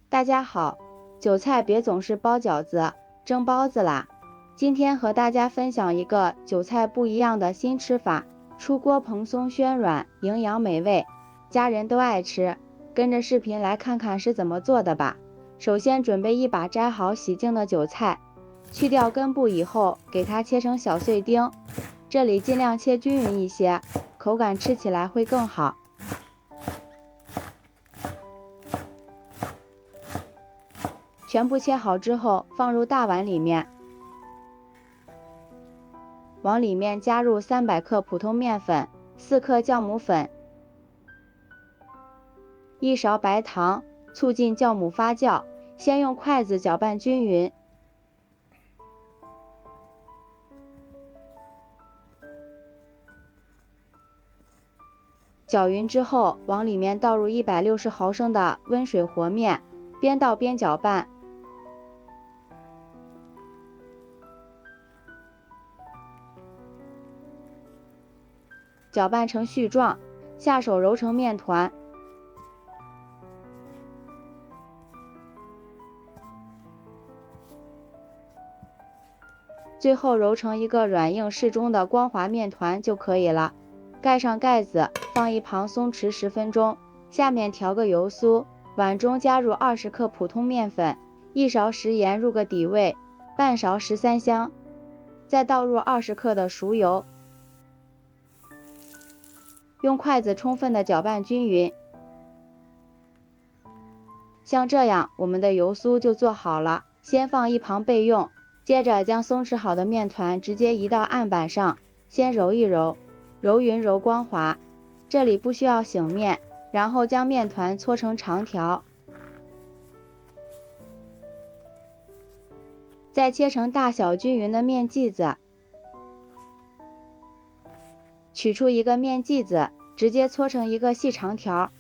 大家好，韭菜别总是包饺子，蒸包子啦！今天和大家分享一个韭菜不一样的新吃法，出锅蓬松暄软，营养美味，家人都爱吃。跟着视频来看看是怎么做的吧。首先准备一把摘好洗净的韭菜，去掉根部以后，给它切成小碎丁，这里尽量切均匀一些，口感吃起来会更好。全部切好之后，放入大碗里面，往里面加入300克普通面粉、4克酵母粉、1勺白糖，促进酵母发酵。先用筷子搅拌均匀，搅匀之后，往里面倒入160毫升的温水和面，边倒边搅拌。搅拌成絮状，下手揉成面团。最后揉成一个软硬适中的光滑面团就可以了。盖上盖子，放一旁松弛10分钟。下面调个油酥，碗中加入20克普通面粉，1勺食盐入个底味，半勺13香，再倒入20克的熟油。用筷子充分的搅拌均匀，像这样，我们的油酥就做好了，先放一旁备用。接着将松弛好的面团直接移到案板上，先揉一揉，揉匀揉光滑，这里不需要醒面，然后将面团搓成长条，再切成大小均匀的面剂子，取出一个面剂子，直接搓成一个细长条，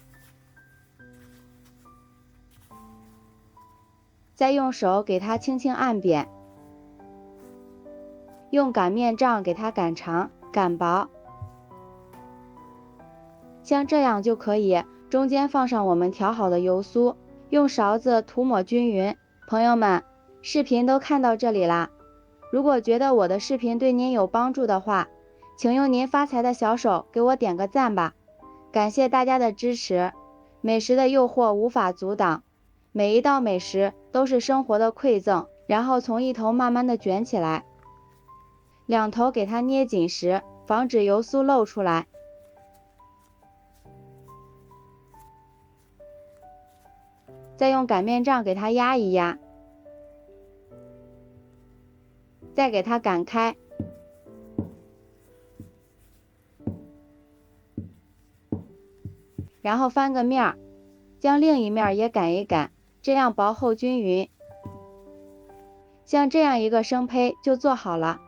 再用手给它轻轻按扁，用擀面杖给它擀长、擀薄，像这样就可以。中间放上我们调好的油酥，用勺子涂抹均匀。朋友们，视频都看到这里啦，如果觉得我的视频对您有帮助的话，请用您发财的小手给我点个赞吧，感谢大家的支持。美食的诱惑无法阻挡，每一道美食都是生活的馈赠。然后从一头慢慢的卷起来，两头给它捏紧实，防止油酥漏出来。再用擀面杖给它压一压，再给它擀开，然后翻个面儿，将另一面也擀一擀，这样薄厚均匀。像这样一个生胚就做好了。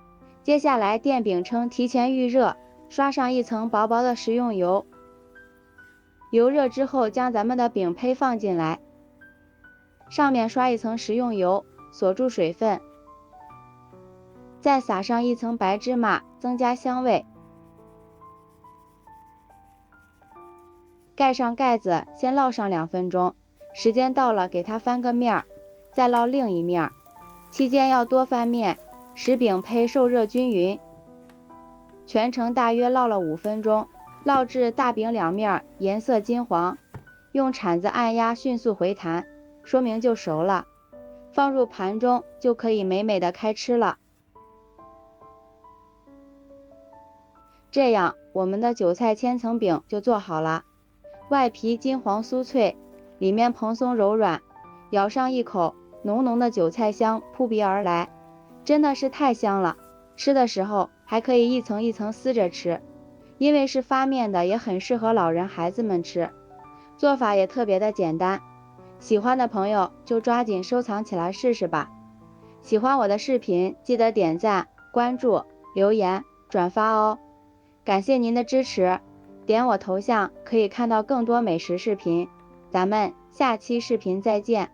接下来电饼铛提前预热，刷上一层薄薄的食用油，油热之后将咱们的饼胚放进来，上面刷一层食用油，锁住水分，再撒上一层白芝麻，增加香味。盖上盖子，先烙上2分钟，时间到了给它翻个面儿，再烙另一面，期间要多翻面，使饼胚受热均匀。全程大约烙了5分钟，烙至大饼两面颜色金黄，用铲子按压迅速回弹，说明就熟了。放入盘中就可以美美的开吃了。这样我们的韭菜千层饼就做好了，外皮金黄酥脆，里面蓬松柔软，咬上一口，浓浓的韭菜香扑鼻而来，真的是太香了。吃的时候还可以一层一层撕着吃，因为是发面的，也很适合老人孩子们吃。做法也特别的简单，喜欢的朋友就抓紧收藏起来试试吧。喜欢我的视频记得点赞、关注、留言、转发哦。感谢您的支持，点我头像可以看到更多美食视频，咱们下期视频再见。